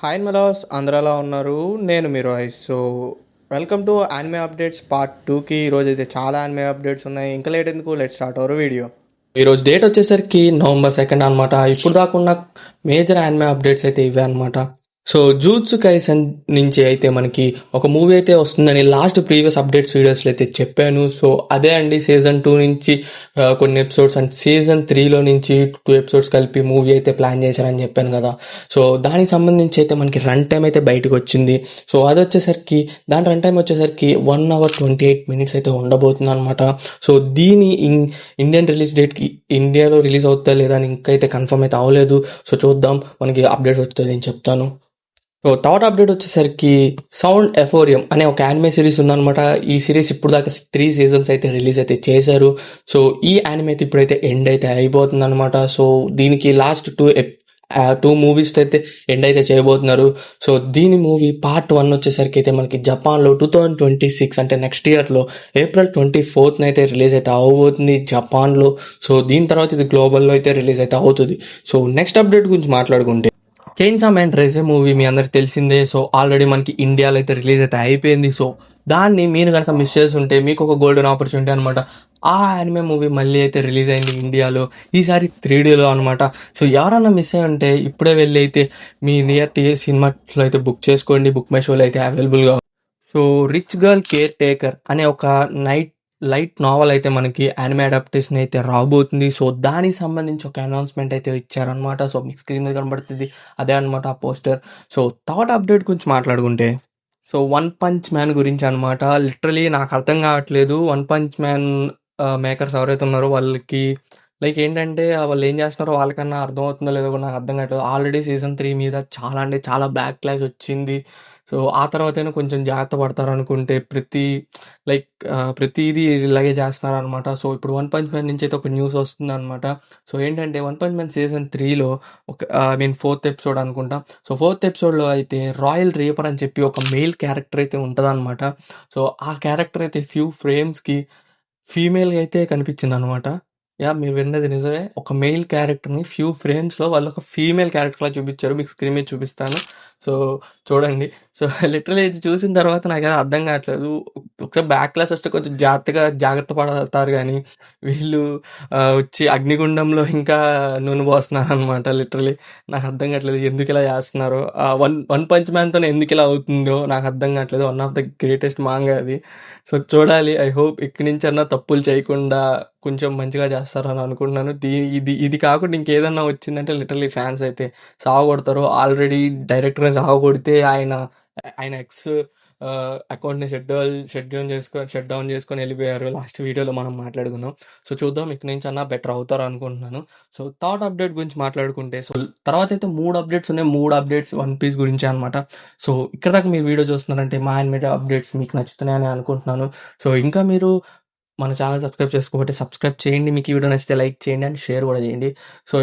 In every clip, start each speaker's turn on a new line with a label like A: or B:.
A: Hi మెలాస్ అందరూ ఎలా ఉన్నారు? నేను మీ Rohit. Welcome to anime updates part 2కి. ఈరోజైతే చాలా యానిమే అప్డేట్స్ ఉన్నాయి. ఇంకా లేట్ ఎందుకు, లెట్ స్టార్ట్ అవర్ వీడియో. ఈరోజు డేట్ వచ్చేసరికి నవంబర్ 2 అనమాట. ఇప్పుడు దాకా ఉన్న మేజర్ యానిమే అప్డేట్స్ అయితే ఇవే అనమాట. జూత్సు కైసెన్ నుంచి అయితే మనకి ఒక మూవీ అయితే వస్తుందని లాస్ట్ ప్రీవియస్ అప్డేట్స్ వీడియోస్లో అయితే చెప్పాను. అదే అండి, సీజన్ 2 నుంచి కొన్ని ఎపిసోడ్స్ అండ్ సీజన్ 3లో నుంచి 2 ఎపిసోడ్స్ కలిపి మూవీ అయితే ప్లాన్ చేశారని చెప్పాను కదా. దానికి సంబంధించి అయితే మనకి రన్ టైం అయితే బయటకు వచ్చింది. అది వచ్చేసరికి దాని రన్ టైం వచ్చేసరికి 1 hour 28 minutes అయితే ఉండబోతుంది అనమాట. దీని ఇండియన్ రిలీజ్ డేట్కి ఇండియాలో రిలీజ్ అవుతుందా లేదా అని ఇంకైతే కన్ఫర్మ్ అయితే అవ్వలేదు. చూద్దాం, మనకి అప్డేట్స్ వస్తుంది నేను చెప్తాను. థర్డ్ అప్డేట్ వచ్చేసరికి సౌండ్ ఎఫోరియం అనే ఒక యానిమే సిరీస్ ఉందన్నమాట. ఈ సిరీస్ ఇప్పుడు దాకా 3 seasons అయితే రిలీజ్ అయితే చేశారు. ఈ యానిమే అయితే ఇప్పుడైతే ఎండ్ అయితే అయిపోతుంది అనమాట. దీనికి లాస్ట్ టూ మూవీస్ అయితే ఎండ్ అయితే చేయబోతున్నారు. దీని మూవీ పార్ట్ 1 వచ్చేసరికి అయితే మనకి జపాన్లో 2026 అంటే నెక్స్ట్ ఇయర్లో April 24th అయితే రిలీజ్ అయితే అవ్వబోతుంది జపాన్లో. దీని తర్వాత ఇది గ్లోబల్లో అయితే రిలీజ్ అయితే అవుతుంది. నెక్స్ట్ అప్డేట్ గురించి మాట్లాడుకుంటే చైన్సా మ్యాన్ రేసే మూవీ మీ అందరికి తెలిసిందే. ఆల్రెడీ మనకి ఇండియాలో అయితే రిలీజ్ అయితే అయిపోయింది. దాన్ని మీరు కనుక మిస్ చేస్తుంటే మీకు ఒక గోల్డెన్ ఆపర్చునిటీ అనమాట. ఆ యానిమే మూవీ మళ్ళీ అయితే రిలీజ్ అయింది ఇండియాలో, ఈసారి 3Dలో అనమాట. ఎవరన్నా మిస్ అయ్యి ఉంటే ఇప్పుడే వెళ్ళి అయితే మీ నియర్ సినిమాలో అయితే బుక్ చేసుకోండి. బుక్ మై షోలో అయితే అవైలబుల్గా. రిచ్ గర్ల్ కేర్ టేకర్ అనే ఒక లైట్ నావల్ అయితే మనకి యానిమే అడాప్టేషన్ అయితే రాబోతుంది. దానికి సంబంధించి ఒక అనౌన్స్మెంట్ అయితే ఇచ్చారనమాట. మీకు స్క్రీన్ మీద కనబడుతుంది, అదే అనమాట ఆ పోస్టర్. థర్డ్ అప్డేట్ గురించి మాట్లాడుకుంటే వన్ పంచ్ మ్యాన్ గురించి అనమాట. లిటరలీ నాకు అర్థం కావట్లేదు. వన్ పంచ్ మ్యాన్ మేకర్స్ ఎవరైతే ఉన్నారో వాళ్ళకి లైక్ ఏంటంటే వాళ్ళు ఏం చేస్తున్నారో వాళ్ళకన్నా అర్థం అవుతుందో లేదో కూడా నాకు అర్థం కావట్లేదు. ఆల్రెడీ సీజన్ 3 మీద చాలా అంటే చాలా బ్యాక్ క్లాష్ వచ్చింది. ఆ తర్వాతైనా కొంచెం జాగ్రత్త పడతారు అనుకుంటే ప్రతిదీ ఇలాగే చేస్తున్నారనమాట. ఇప్పుడు వన్ పంచ్ మ్యాన్ నుంచి అయితే ఒక న్యూస్ వస్తుందన్నమాట. ఏంటంటే వన్ పంచ్ మ్యాన్ సీజన్ 3లో ఒక ఫోర్త్ ఎపిసోడ్ అనుకుంటా. ఫోర్త్ ఎపిసోడ్లో అయితే రాయల్ రీపర్ అని చెప్పి ఒక మెయిల్ క్యారెక్టర్ అయితే ఉంటుందన్నమాట. ఆ క్యారెక్టర్ అయితే ఫ్యూ ఫ్రేమ్స్కి ఫీమేల్గా అయితే కనిపించింది అనమాట. మీరు విన్నది నిజమే. ఒక మెయిల్ క్యారెక్టర్ని ఫ్యూ ఫ్రేమ్స్లో వాళ్ళు ఒక ఫీమేల్ క్యారెక్టర్లా చూపించారు. మీకు స్క్రీన్ మీద చూపిస్తాను. చూడండి. లిటరలీ ఇది చూసిన తర్వాత నాకు అది అర్థం కావట్లేదు. ఒకసారి బ్యాక్ క్లాస్ వస్తే కొంచెం జాగ్రత్త పడతారు, కానీ వీళ్ళు వచ్చి అగ్నిగుండంలో ఇంకా నూనె పోస్తున్నారు అనమాట. లిటరలీ నాకు అర్థం కావట్లేదు ఎందుకు ఇలా చేస్తున్నారు. వన్ పంచ్ మ్యాన్తో ఎందుకు ఇలా అవుతుందో నాకు అర్థం కావట్లేదు. One of the greatest manga అది. చూడాలి. ఐ హోప్ ఇక్కడి నుంచి అన్నా తప్పులు చేయకుండా కొంచెం మంచిగా చేస్తారని అనుకుంటున్నాను. ఇది కాకుండా ఇంకేదన్నా వచ్చిందంటే లిటరలీ ఫ్యాన్స్ అయితే సావగొడతారు. ఆల్రెడీ డైరెక్టర్ని సావగొడితే ఆయన ఎక్స్ అకౌంట్ని షట్ డౌన్ చేసుకొని వెళ్ళిపోయారు. లాస్ట్ వీడియోలో మనం మాట్లాడుకున్నాం. చూద్దాం, ఇక్కడి నుంచి అన్నా బెటర్ అవుతారు అనుకుంటున్నాను. థర్డ్ అప్డేట్ గురించి మాట్లాడుకుంటే తర్వాత అయితే 3 అప్డేట్స్ ఉన్నాయి. 3 అప్డేట్స్ వన్ పీస్ గురించి అనమాట. ఇక్కడ దాకా మీరు వీడియో చూస్తున్నారంటే మా యానిమే అప్డేట్స్ మీకు నచ్చుతున్నాయని అనుకుంటున్నాను. ఇంకా మీరు మన ఛానల్ సబ్స్క్రైబ్ చేసుకోకపోతే సబ్స్క్రైబ్ చేయండి. మీకు ఈ వీడియో నచ్చితే లైక్ చేయండి అండ్ షేర్ కూడా చేయండి.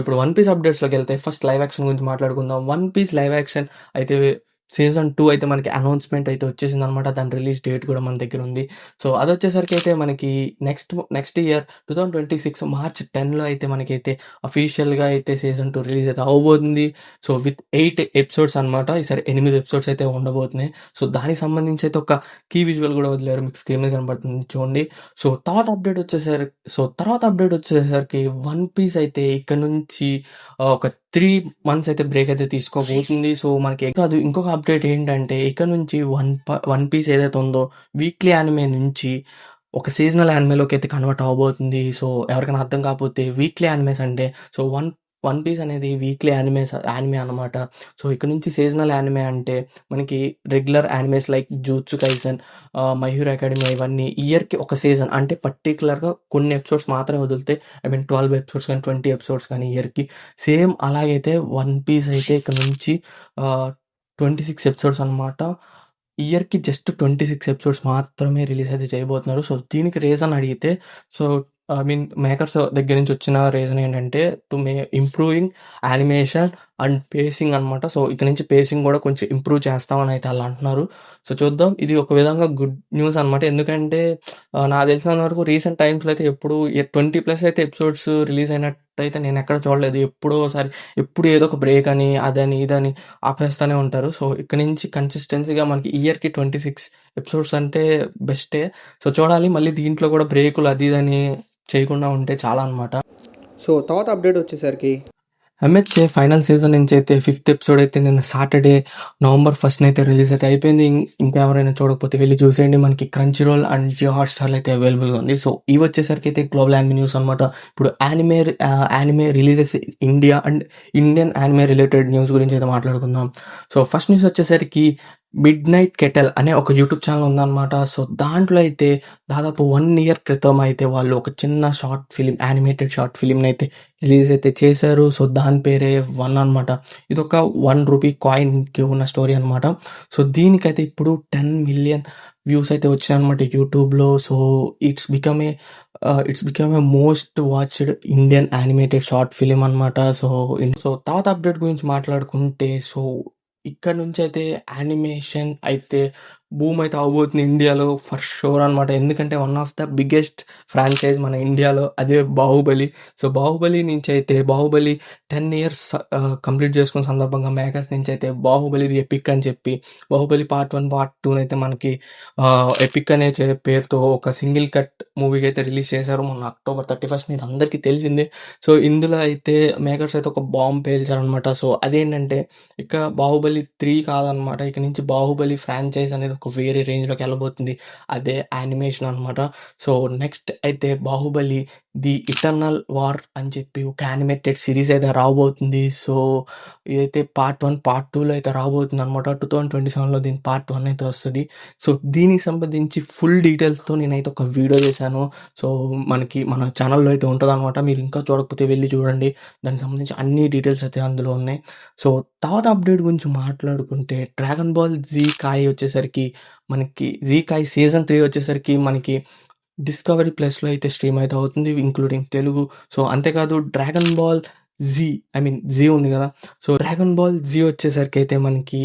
A: ఇప్పుడు వన్ పీస్ అప్డేట్స్లోకి వెళ్తే ఫస్ట్ లైవ్ యాక్షన్ గురించి మాట్లాడుకుందాం. వన్ పీస్ లైవ్ యాక్షన్ అయితే సీజన్ 2 అయితే మనకి అనౌన్స్మెంట్ అయితే వచ్చేసింది అనమాట. దాని రిలీజ్ డేట్ కూడా మన దగ్గర ఉంది. అది వచ్చేసరికి అయితే మనకి నెక్స్ట్ ఇయర్ 2026 March 10లో అయితే మనకైతే అఫీషియల్గా అయితే సీజన్ 2 రిలీజ్ అయితే అవ్వబోతుంది. విత్ 8 ఎపిసోడ్స్ అనమాట. ఈసారి 8 ఎపిసోడ్స్ అయితే ఉండబోతున్నాయి. దానికి సంబంధించి అయితే ఒక కీ విజువల్ కూడా వదిలేరు. మీకు స్క్రీన్ మీద కనబడుతుంది చూడండి. తర్వాత అప్డేట్ వచ్చేసరికి వన్ పీస్ అయితే ఇక్కడ నుంచి ఒక 3 months అయితే బ్రేక్ అయితే తీసుకోబోతుంది. మనకి కాదు, ఇంకొక అప్డేట్ ఏంటంటే ఇక్కడ నుంచి వన్ పీస్ ఏదైతే ఉందో వీక్లీ యానిమే నుంచి ఒక సీజనల్ యానిమేలోకి అయితే కన్వర్ట్ అవ్వబోతుంది. ఎవరికైనా అర్థం కాకపోతే వీక్లీ యానిమేస్ అంటే వన్ పీస్ అనేది వీక్లీ యానిమే అనమాట. ఇక్కడ నుంచి సీజనల్ యానిమే అంటే మనకి regular animes like Jujutsu Kaisen, My Hero Academy ఇవన్నీ ఇయర్కి ఒక సీజన్ అంటే పర్టికులర్గా కొన్ని ఎపిసోడ్స్ మాత్రమే వదిలితే 12 ఎపిసోడ్స్ కానీ 20 ఎపిసోడ్స్ కానీ ఇయర్కి. సేమ్ అలాగైతే వన్ పీస్ అయితే ఇక్కడ నుంచి 26 ఎపిసోడ్స్ అనమాట. ఇయర్కి జస్ట్ 26 ఎపిసోడ్స్ మాత్రమే రిలీజ్ అయితే చేయబోతున్నారు. దీనికి రీజన్ అడిగితే మేకర్స్ దగ్గర నుంచి వచ్చిన రీజన్ ఏంటంటే ఇంప్రూవింగ్ యానిమేషన్ అండ్ పేసింగ్ అనమాట. సో ఇక నుంచి పేసింగ్ కూడా కొంచెం ఇంప్రూవ్ చేస్తామని అయితే వాళ్ళు అంటున్నారు. సో చూద్దాం, ఇది ఒక విధంగా గుడ్ న్యూస్ అనమాట. ఎందుకంటే నాకు తెలిసినంత వరకు రీసెంట్ టైమ్స్లో అయితే ఎప్పుడు 20+ అయితే ఎపిసోడ్స్ రిలీజ్ అయినట్టయితే నేను ఎక్కడ చూడలేదు. ఎప్పుడో ఒకసారి ఎప్పుడు ఏదో ఒక బ్రేక్ అని అదని ఇదని ఆపేస్తూనే ఉంటారు. సో ఇక్కడ నుంచి కన్సిస్టెన్సీగా మనకి ఇయర్కి 26 ఎపిసోడ్స్ అంటే బెస్టే. సో చూడాలి, మళ్ళీ దీంట్లో కూడా బ్రేకులు అది ఇదని చేయకుండా ఉంటే చాలా అనమాట. సో తర్వాత అప్డేట్ వచ్చేసరికి ఎంహెచ్ఏ ఫైనల్ సీజన్ నుంచి అయితే 5th ఎపిసోడ్ అయితే నిన్న సాటర్డే November 1st అయితే రిలీజ్ అయితే అయిపోయింది. ఇంకా ఎవరైనా చూడకపోతే వెళ్ళి చూసేయండి. మనకి Crunchyroll and Jio Hotstar అయితే అవైలబుల్గా ఉంది. సో ఇవి వచ్చేసరికి అయితే గ్లోబల్ యానిమే న్యూస్ అనమాట. ఇప్పుడు anime releases India and Indian anime related news గురించి అయితే మాట్లాడుకుందాం. సో ఫస్ట్ న్యూస్ వచ్చేసరికి మిడ్ నైట్ కెటల్ అనే ఒక యూట్యూబ్ ఛానల్ ఉందన్నమాట. సో దాంట్లో అయితే దాదాపు 1 year క్రితం అయితే వాళ్ళు ఒక చిన్న షార్ట్ ఫిలిం, యానిమేటెడ్ షార్ట్ ఫిలింని అయితే రిలీజ్ అయితే చేశారు. సో దాని పేరే 1 అనమాట. ఇది ఒక 1 రూపీ కాయిన్కి ఉన్న స్టోరీ అనమాట. సో దీనికైతే ఇప్పుడు 10 million వ్యూస్ అయితే వచ్చాయన్నమాట యూట్యూబ్లో. So it's become a most watched Indian animated short film అనమాట. సో తర్వాత అప్డేట్ గురించి మాట్లాడుకుంటే, సో ఇక్కడ నుంచి అయితే యానిమేషన్ అయితే బూమ్ అయితే అవబోతుంది ఇండియాలో ఫర్ షూర్ అనమాట. ఎందుకంటే one of the biggest franchise మన ఇండియాలో, అదే బాహుబలి. సో బాహుబలి నుంచి అయితే బాహుబలి 10 years కంప్లీట్ చేసుకున్న సందర్భంగా మేకర్స్ నుంచి అయితే బాహుబలిది ఎపిక్ అని చెప్పి బాహుబలి పార్ట్ 1 పార్ట్ 2 అయితే మనకి ఎపిక్ అనే పేరుతో ఒక సింగిల్ కట్ మూవీకి అయితే రిలీజ్ చేశారు మొన్న October 31st. ఇది అందరికీ తెలిసిందే. సో ఇందులో అయితే మేకర్స్ అయితే ఒక బాంబ్ పేల్చారనమాట. సో అదేంటంటే ఇక బాహుబలి 3 కాదనమాట. ఇక నుంచి బాహుబలి ఫ్రాంచైజ్ అనేది ఒక వేరే రేంజ్లోకి వెళ్ళబోతుంది. అదే యానిమేషన్ అనమాట. సో నెక్స్ట్ అయితే బాహుబలి ది ఇటర్నల్ వార్ అని చెప్పి ఒక యానిమేటెడ్ సిరీస్ అయితే రాబోతుంది. సో ఇదైతే పార్ట్ 1 పార్ట్ 2లో అయితే రాబోతుంది అనమాట. 2027లో దీని పార్ట్ 1 అయితే వస్తుంది. సో దీనికి సంబంధించి ఫుల్ డీటెయిల్స్తో నేనైతే ఒక వీడియో చేశాను. సో మన ఛానల్లో అయితే ఉంటుంది అనమాట. మీరు ఇంకా చూడకపోతే వెళ్ళి చూడండి. దానికి సంబంధించి అన్ని డీటెయిల్స్ అయితే అందులో ఉన్నాయి. సో తర్వాత అప్డేట్ గురించి మాట్లాడుకుంటే, డ్రాగన్ బాల్ జీ కాయ్ వచ్చేసరికి మనకి సీజన్ 3 వచ్చేసరికి మనకి డిస్కవరీ ప్లస్లో అయితే స్ట్రీమ్ అయితే అవుతుంది, ఇంక్లూడింగ్ తెలుగు. సో అంతేకాదు డ్రాగన్ బాల్ జీ ఉంది కదా. సో డ్రాగన్ బాల్ జీ వచ్చేసరికి అయితే మనకి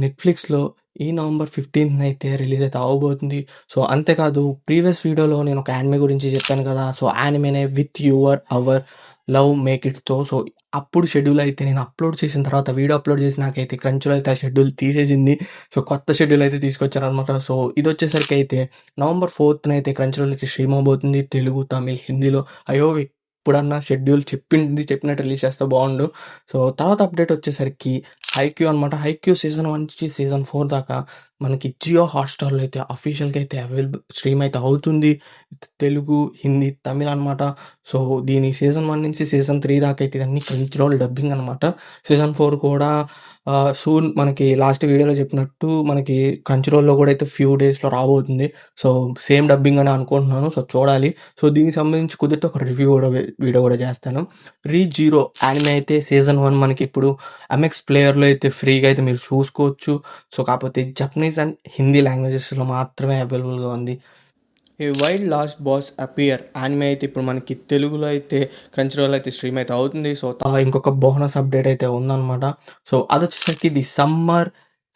A: నెట్ఫ్లిక్స్లో ఈ November 15th అయితే రిలీజ్ అయితే అవ్వబోతుంది. సో అంతేకాదు ప్రీవియస్ వీడియోలో నేను ఒక యానిమే గురించి చెప్పాను కదా. సో యానిమేనే విత్ అవర్ లవ్ మేక్ ఇట్తో. సో అప్పుడు షెడ్యూల్ అయితే నేను అప్లోడ్ చేసిన తర్వాత, వీడియో అప్లోడ్ చేసి నాకైతే క్రంచ్లో అయితే ఆ షెడ్యూల్ తీసేసింది. సో కొత్త షెడ్యూల్ అయితే తీసుకొచ్చారనమాట. సో ఇది వచ్చేసరికి అయితే November 4th అయితే క్రంచ్లో అయితే స్ట్రీమ్ అవబోతుంది, తెలుగు, తమిళ్, హిందీలో. అయ్యో ఇప్పుడన్నా షెడ్యూల్ చెప్పినట్టు రిలీజ్ చేస్తే బాగుండు. సో తర్వాత అప్డేట్ వచ్చేసరికి హైక్యూ అనమాట. హైక్యూ సీజన్ 1 నుంచి సీజన్ 4 దాకా మనకి జియో హాట్స్టార్లో అయితే అఫీషియల్గా అయితే అవైలబుల్ స్ట్రీమ్ అయితే అవుతుంది, తెలుగు, హిందీ, తమిళ్ అనమాట. సో దీని సీజన్ 1 నుంచి సీజన్ 3 దాకా అయితే ఇవన్నీ క్రంచ్రోల్ డబ్బింగ్ అనమాట. సీజన్ 4 కూడా సూన్ మనకి లాస్ట్ వీడియోలో చెప్పినట్టు మనకి క్రంచ్రోల్లో కూడా అయితే ఫ్యూ డేస్లో రాబోతుంది. సో సేమ్ డబ్బింగ్ అని అనుకుంటున్నాను. సో చూడాలి. సో దీనికి సంబంధించి కుదిరితే ఒక వీడియో కూడా చేస్తాను. Re:Zero యానిమే అయితే సీజన్ 1 మనకి ఇప్పుడు MX ప్లేయర్లో అయితే ఫ్రీగా అయితే మీరు చూసుకోవచ్చు. సో కాకపోతే జపనీస్ అండ్ హిందీ లాంగ్వేజెస్లో మాత్రమే అవైలబుల్గా ఉంది. ఈ wild last boss appear anime అయితే ఇప్పుడు మనకి తెలుగులో అయితే క్రంచ్రోల్ అయితే స్ట్రీమ్ అయితే అవుతుంది. సో ఇంకొక బోనస్ అప్డేట్ అయితే ఉందన్నమాట. సో అది వచ్చేసరికి ది సమ్మర్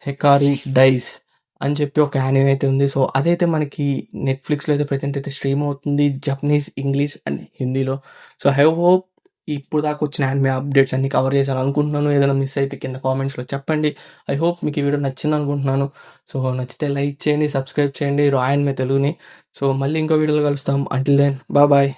A: హెకారి డైస్ అని చెప్పి ఒక యానిమే అయితే ఉంది. సో అదైతే మనకి నెట్ఫ్లిక్స్లో అయితే ప్రజెంట్ అయితే స్ట్రీమ్ అవుతుంది, జపనీస్, ఇంగ్లీష్ అండ్ హిందీలో. సో ఐ హోప్ ఇప్పుడు దాకా వచ్చిన యానిమే అప్డేట్స్ అన్ని కవర్ చేశాను అనుకుంటున్నాను. ఏదైనా మిస్ అయితే కింద కామెంట్స్లో చెప్పండి. ఐ హోప్ మీకు ఈ వీడియో నచ్చింది అనుకుంటున్నాను. సో నచ్చితే లైక్ చేయండి, సబ్స్క్రైబ్ చేయండి యానిమే తెలుగుని. సో మళ్ళీ ఇంకో వీడియోలో కలుస్తాం. Until then bye.